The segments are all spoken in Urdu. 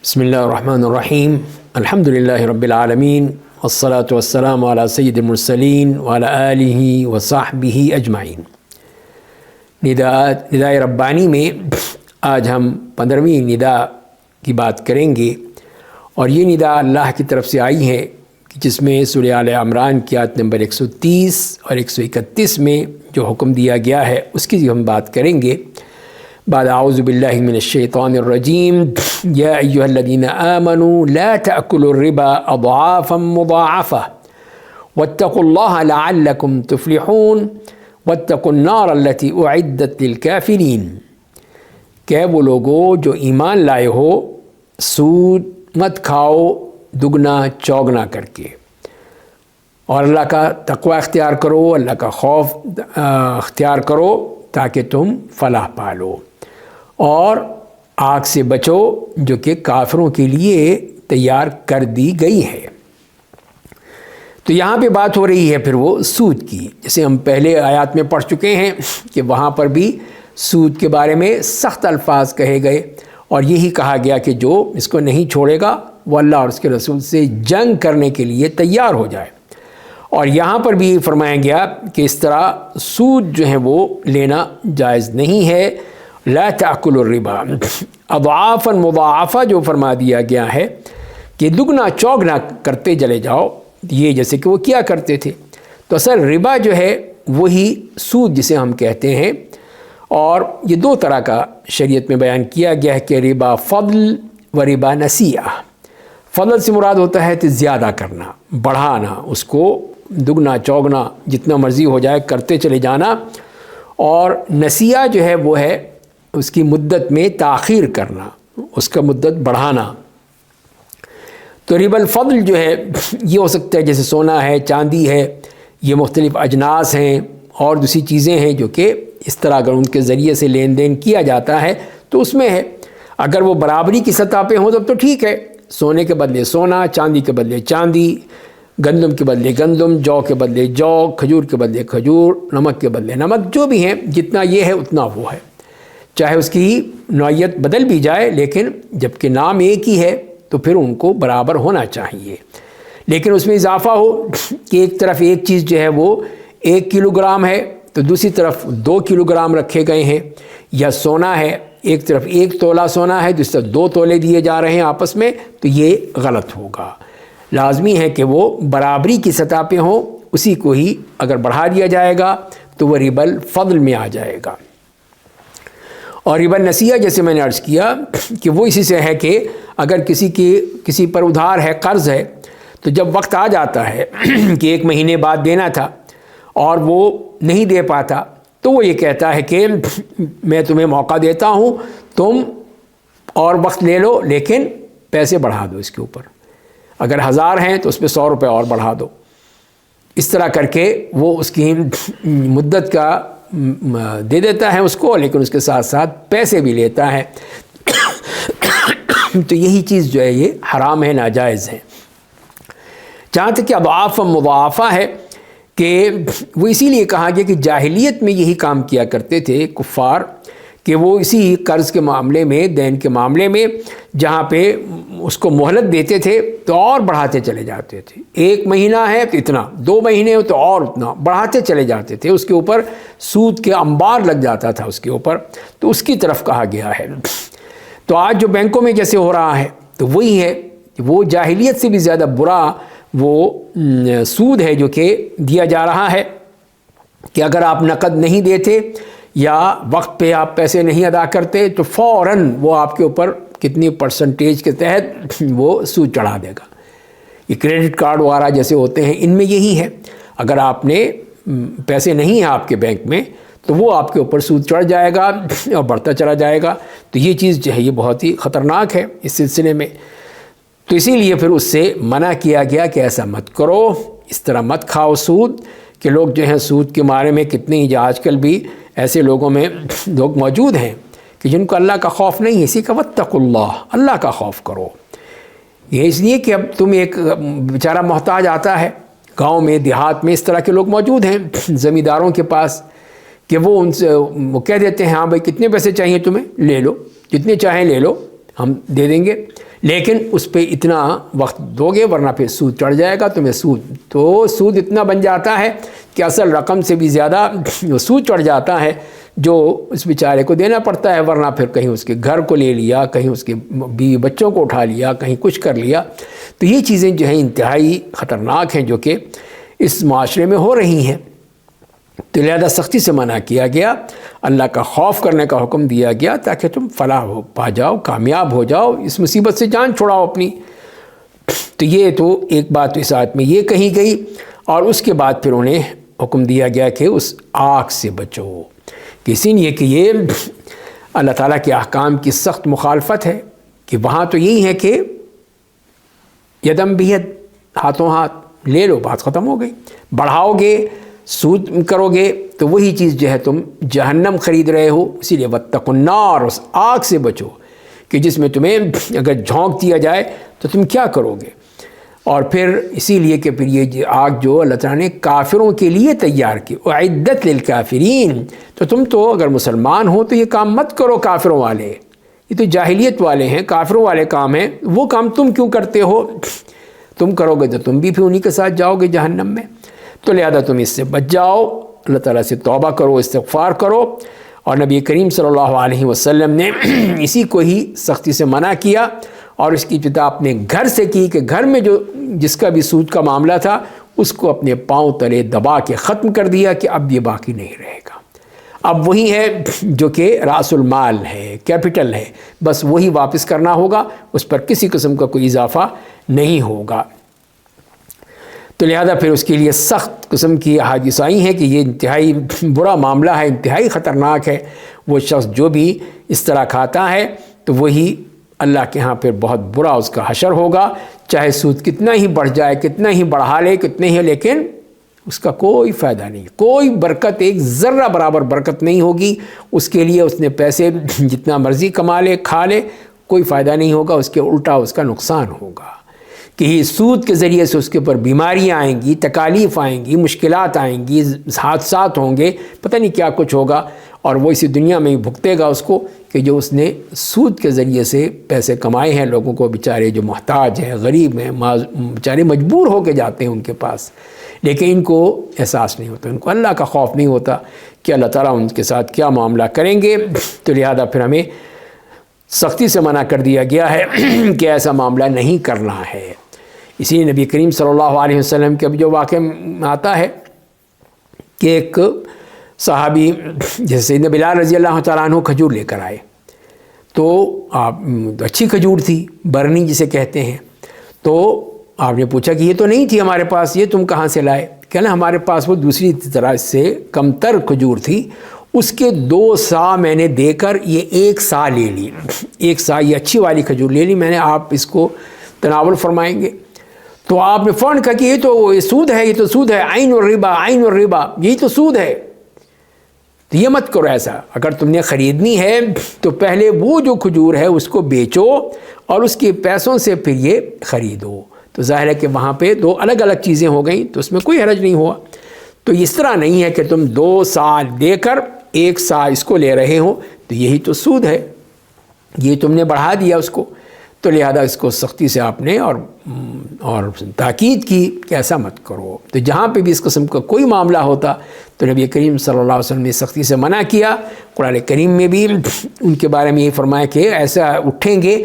بسم اللہ الرحمن الرحیم الحمد للہ رب العالمین والصلاة والسلام علی سید المرسلین وعلی آلہ وصحبہ اجمعین۔ نداء ربانی میں آج ہم 15ویں ندا کی بات کریں گے، اور یہ ندا اللہ کی طرف سے آئی ہے جس میں سورہ آل عمران کی آیت نمبر 130 اور 131 میں جو حکم دیا گیا ہے اس کی ہم بات کریں گے۔ بعد اعوذ باللہ من الشیطان الرجیم یا ایہا الذین آمنوا لا تأکلوا الربا اضعافا مضاعفہ واتقوا اللہ لعلکم تفلحون واتقوا النار التي اعدت للکافرین۔ کہ وہ لوگوں جو ایمان لائے ہو، سود مت کھاؤ دگنا چوگنا کر کے، اور اللہ کا تقوی اختیار کرو، اللہ کا خوف اختیار کرو تاکہ تم فلاح پالو، اور آگ سے بچو جو کہ کافروں کے لیے تیار کر دی گئی ہے۔ تو یہاں پہ بات ہو رہی ہے پھر وہ سود کی، جیسے ہم پہلے آیات میں پڑھ چکے ہیں کہ وہاں پر بھی سود کے بارے میں سخت الفاظ کہے گئے، اور یہی کہا گیا کہ جو اس کو نہیں چھوڑے گا وہ اللہ اور اس کے رسول سے جنگ کرنے کے لیے تیار ہو جائے۔ اور یہاں پر بھی فرمایا گیا کہ اس طرح سود جو ہے وہ لینا جائز نہیں ہے۔ لا تأکلوا الربا اضعافا مضاعفہ جو فرما دیا گیا ہے کہ دگنا چوگنا کرتے چلے جاؤ، یہ جیسے کہ وہ کیا کرتے تھے۔ تو اصل ربا جو ہے وہی سود جسے ہم کہتے ہیں، اور یہ دو طرح کا شریعت میں بیان کیا گیا ہے کہ ربا فضل و ربا نسیہ۔ فضل سے مراد ہوتا ہے کہ زیادہ کرنا، بڑھانا، اس کو دگنا چوگنا جتنا مرضی ہو جائے کرتے چلے جانا، اور نسیہ جو ہے وہ ہے اس کی مدت میں تاخیر کرنا، اس کا مدت بڑھانا۔ تو ربا الفضل جو ہے یہ ہو سکتا ہے جیسے سونا ہے، چاندی ہے، یہ مختلف اجناس ہیں اور دوسری چیزیں ہیں جو کہ اس طرح اگر ان کے ذریعے سے لین دین کیا جاتا ہے تو اس میں ہے۔ اگر وہ برابری کی سطح پہ ہوں تو ٹھیک ہے، سونے کے بدلے سونا، چاندی کے بدلے چاندی، گندم کے بدلے گندم، جو کے بدلے جو، کھجور کے بدلے کھجور، نمک کے بدلے نمک، جو بھی ہیں جتنا یہ ہے اتنا وہ ہے، چاہے اس کی نوعیت بدل بھی جائے، لیکن جب کہ نام ایک ہی ہے تو پھر ان کو برابر ہونا چاہیے۔ لیکن اس میں اضافہ ہو کہ ایک طرف ایک چیز جو ہے وہ 1 کلو گرام ہے تو دوسری طرف 2 کلو گرام رکھے گئے ہیں، یا سونا ہے ایک طرف 1 تولہ سونا ہے دوسری طرف 2 تولے دیے جا رہے ہیں آپس میں، تو یہ غلط ہوگا۔ لازمی ہے کہ وہ برابری کی سطح پہ ہوں، اسی کو ہی اگر بڑھا دیا جائے گا تو وہ ربا الفضل میں آ جائے گا۔ اور ربا النسیہ جیسے میں نے عرض کیا کہ وہ اسی سے ہے کہ اگر کسی پر ادھار ہے، قرض ہے، تو جب وقت آ جاتا ہے کہ 1 مہینے بعد دینا تھا اور وہ نہیں دے پاتا، تو وہ یہ کہتا ہے کہ میں تمہیں موقع دیتا ہوں، تم اور وقت لے لو لیکن پیسے بڑھا دو اس کے اوپر، اگر 1000 ہیں تو اس پہ 100 روپے اور بڑھا دو۔ اس طرح کر کے وہ اس کی مدت کا دے دیتا ہے اس کو، لیکن اس کے ساتھ ساتھ پیسے بھی لیتا ہے۔ تو یہی چیز جو ہے یہ حرام ہے، ناجائز ہے۔ جہاں تک کہ اضعاف مضاعفہ ہے کہ وہ اسی لیے کہا گیا کہ جاہلیت میں یہی کام کیا کرتے تھے کفار، کہ وہ اسی قرض کے معاملے میں، دین کے معاملے میں جہاں پہ اس کو مہلت دیتے تھے تو اور بڑھاتے چلے جاتے تھے۔ 1 مہینہ ہے تو اتنا، 2 مہینے ہو تو اور اتنا بڑھاتے چلے جاتے تھے، اس کے اوپر سود کے انبار لگ جاتا تھا اس کے اوپر، تو اس کی طرف کہا گیا ہے۔ تو آج جو بینکوں میں جیسے ہو رہا ہے تو وہی ہے، وہ جاہلیت سے بھی زیادہ برا وہ سود ہے جو کہ دیا جا رہا ہے، کہ اگر آپ نقد نہیں دیتے یا وقت پہ آپ پیسے نہیں ادا کرتے تو فوراً وہ آپ کے اوپر کتنی پرسنٹیج کے تحت وہ سود چڑھا دے گا۔ یہ کریڈٹ کارڈ وغیرہ جیسے ہوتے ہیں، ان میں یہی ہے، اگر آپ نے پیسے نہیں ہیں آپ کے بینک میں تو وہ آپ کے اوپر سود چڑھ جائے گا اور بڑھتا چلا جائے گا۔ تو یہ چیز جو ہے یہ بہت ہی خطرناک ہے اس سلسلے میں، تو اسی لیے پھر اس سے منع کیا گیا کہ ایسا مت کرو، اس طرح مت کھاؤ سود۔ کہ لوگ جو ہیں سود کے بارے میں کتنے ہی آج کل بھی ایسے لوگوں میں لوگ موجود ہیں کہ جن کو اللہ کا خوف نہیں ہے، اسی کا واتقوا اللہ، اللہ کا خوف کرو۔ یہ اس لیے کہ اب تم ایک بیچارہ محتاج آتا ہے گاؤں میں، دیہات میں، اس طرح کے لوگ موجود ہیں زمینداروں کے پاس، کہ وہ ان سے وہ کہہ دیتے ہیں ہاں بھائی کتنے پیسے چاہیے تمہیں، لے لو، جتنے چاہیں لے لو، ہم دے دیں گے۔ لیکن اس پہ اتنا وقت دو گے ورنہ پھر سود چڑھ جائے گا تمہیں. سود اتنا بن جاتا ہے کہ اصل رقم سے بھی زیادہ سود چڑھ جاتا ہے جو اس بیچارے کو دینا پڑتا ہے، ورنہ پھر کہیں اس کے گھر کو لے لیا، کہیں اس کے بیوی بچوں کو اٹھا لیا، کہیں کچھ کر لیا. تو یہ چیزیں جو ہیں انتہائی خطرناک ہیں جو کہ اس معاشرے میں ہو رہی ہیں. تو لہذا سختی سے منع کیا گیا، اللہ کا خوف کرنے کا حکم دیا گیا تاکہ تم فلاح پا جاؤ، کامیاب ہو جاؤ، اس مصیبت سے جان چھڑاؤ اپنی. تو یہ تو ایک بات اس آیت میں یہ کہی گئی، اور اس کے بعد پھر انہیں حکم دیا گیا کہ اس آگ سے بچو. اسی لیے کہ یہ اللہ تعالیٰ کے احکام کی سخت مخالفت ہے کہ وہاں تو یہی ہے کہ یدم بید، ہاتھوں ہاتھ لے لو، بات ختم ہو گئی. بڑھاؤ گے، سود کرو گے تو وہی چیز جو ہے تم جہنم خرید رہے ہو. اسی لیے واتقوا النار، اس آگ سے بچو کہ جس میں تمہیں اگر جھونک دیا جائے تو تم کیا کرو گے. اور پھر اسی لیے کہ پھر یہ آگ جو اللہ تعالیٰ نے کافروں کے لیے تیار کی، اعدت للکافرین، تو تم تو اگر مسلمان ہو تو یہ کام مت کرو. کافروں والے یہ تو جاہلیت والے ہیں، کافروں والے کام ہیں، وہ کام تم کیوں کرتے ہو؟ تم کرو گے تو تم بھی پھر انہی کے ساتھ جاؤ گے جہنم میں. تو لہذا تم اس سے بچ جاؤ، اللہ تعالیٰ سے توبہ کرو، استغفار کرو. اور نبی کریم صلی اللہ علیہ وسلم نے اسی کو ہی سختی سے منع کیا، اور اس کی ابتدا اپنے گھر سے کی کہ گھر میں جو جس کا بھی سود کا معاملہ تھا اس کو اپنے پاؤں تلے دبا کے ختم کر دیا کہ اب یہ باقی نہیں رہے گا. اب وہی ہے جو کہ راس المال ہے، کیپٹل ہے، بس وہی واپس کرنا ہوگا، اس پر کسی قسم کا کوئی اضافہ نہیں ہوگا. تو لہذا پھر اس کے لیے سخت قسم کی احادیث آئی ہیں کہ یہ انتہائی برا معاملہ ہے، انتہائی خطرناک ہے. وہ شخص جو بھی اس طرح کھاتا ہے تو وہی اللہ کے ہاں پھر بہت برا اس کا حشر ہوگا. چاہے سود کتنا ہی بڑھ جائے، کتنا ہی بڑھا لے، کتنے ہی، لیکن اس کا کوئی فائدہ نہیں، کوئی برکت، ایک ذرہ برابر برکت نہیں ہوگی اس کے لیے. اس نے پیسے جتنا مرضی کما لے، کھا لے، کوئی فائدہ نہیں ہوگا، اس کے الٹا اس کا نقصان ہوگا. کہ یہ سود کے ذریعے سے اس کے اوپر بیماریاں آئیں گی، تکالیف آئیں گی، مشکلات آئیں گی، حادثات ہوں گے، پتہ نہیں کیا کچھ ہوگا. اور وہ اسی دنیا میں ہی بھگتے گا اس کو کہ جو اس نے سود کے ذریعے سے پیسے کمائے ہیں. لوگوں کو بیچارے جو محتاج ہیں، غریب ہیں، بیچارے مجبور ہو کے جاتے ہیں ان کے پاس، لیکن ان کو احساس نہیں ہوتا، ان کو اللہ کا خوف نہیں ہوتا کہ اللہ تعالیٰ ان کے ساتھ کیا معاملہ کریں گے. تو لہذا پھر ہمیں سختی سے منع کر دیا گیا ہے کہ ایسا معاملہ نہیں کرنا ہے. اسی لیے نبی کریم صلی اللہ علیہ وسلم کے اب جو واقعہ آتا ہے کہ ایک صحابی جیسے سیدنا بلال رضی اللہ تعالیٰ عنہ کھجور لے کر آئے، تو اچھی کھجور تھی، برنی جسے کہتے ہیں. تو آپ نے پوچھا کہ یہ تو نہیں تھی ہمارے پاس، یہ تم کہاں سے لائے؟ کہنا ہمارے پاس وہ دوسری طرح سے کم تر کھجور تھی، اس کے 2 سا میں نے دے کر یہ 1 سا لے لی، 1 سا یہ اچھی والی کھجور لے لی میں نے، آپ اس کو تناول فرمائیں گے؟ تو آپ نے فوراً کہا کہ یہ تو سود ہے، یہ تو سود ہے، عین الربا، عین الربا، یہی تو سود ہے. تو یہ مت کرو ایسا. اگر تم نے خریدنی ہے تو پہلے وہ جو کھجور ہے اس کو بیچو اور اس کے پیسوں سے پھر یہ خریدو. تو ظاہر ہے کہ وہاں پہ 2 الگ الگ چیزیں ہو گئیں، تو اس میں کوئی حرج نہیں ہوا. تو اس طرح نہیں ہے کہ تم 2 سا دے کر 1 سا اس کو لے رہے ہو، تو یہی تو سود ہے، یہ تم نے بڑھا دیا اس کو. تو لہذا اس کو سختی سے آپ نے اور تاکید کی کہ ایسا مت کرو. تو جہاں پہ بھی اس قسم کا کوئی معاملہ ہوتا تو نبی کریم صلی اللہ علیہ وسلم نے سختی سے منع کیا. قرآن کریم میں بھی ان کے بارے میں یہ فرمایا کہ ایسا اٹھیں گے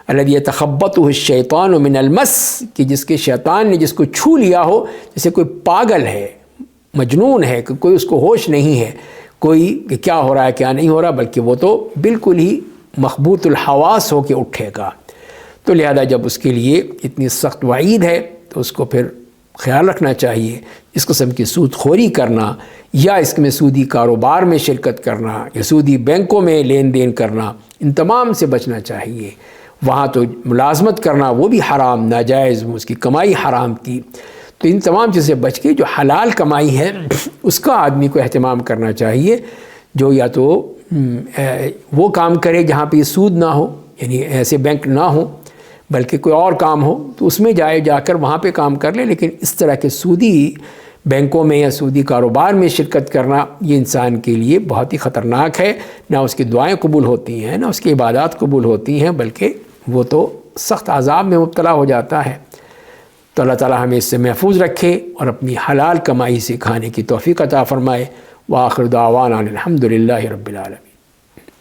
الذی یتخبطہ الشیطان من المس، کہ جس کے شیطان نے جس کو چھو لیا ہو، جیسے کوئی پاگل ہے، مجنون ہے، کہ کوئی اس کو ہوش نہیں ہے، کوئی کہ کیا ہو رہا ہے کیا نہیں ہو رہا، بلکہ وہ تو بالکل ہی مخبوط الحواس ہو کے اٹھے گا. تو لہذا جب اس کے لیے اتنی سخت وعید ہے تو اس کو پھر خیال رکھنا چاہیے. اس قسم کی سود خوری کرنا یا اس میں سودی کاروبار میں شرکت کرنا یا سودی بینکوں میں لین دین کرنا، ان تمام سے بچنا چاہیے. وہاں تو ملازمت کرنا وہ بھی حرام، ناجائز، اس کی کمائی حرام کی. تو ان تمام چیزیں بچ کے جو حلال کمائی ہے اس کا آدمی کو اہتمام کرنا چاہیے، جو یا تو وہ کام کرے جہاں پہ یہ سود نہ ہو، یعنی ایسے بینک نہ ہو بلکہ کوئی اور کام ہو تو اس میں جا کر وہاں پہ کام کر لے. لیکن اس طرح کے سودی بینکوں میں یا سودی کاروبار میں شرکت کرنا یہ انسان کے لیے بہت ہی خطرناک ہے. نہ اس کی دعائیں قبول ہوتی ہیں، نہ اس کی عبادات قبول ہوتی ہیں، بلکہ وہ تو سخت عذاب میں مبتلا ہو جاتا ہے۔ تو اللہ تعالی ہمیں اس سے محفوظ رکھے اور اپنی حلال کمائی سے کھانے کی توفیق عطا فرمائے۔ وآخر دعوانا الحمد للہ رب العالمین۔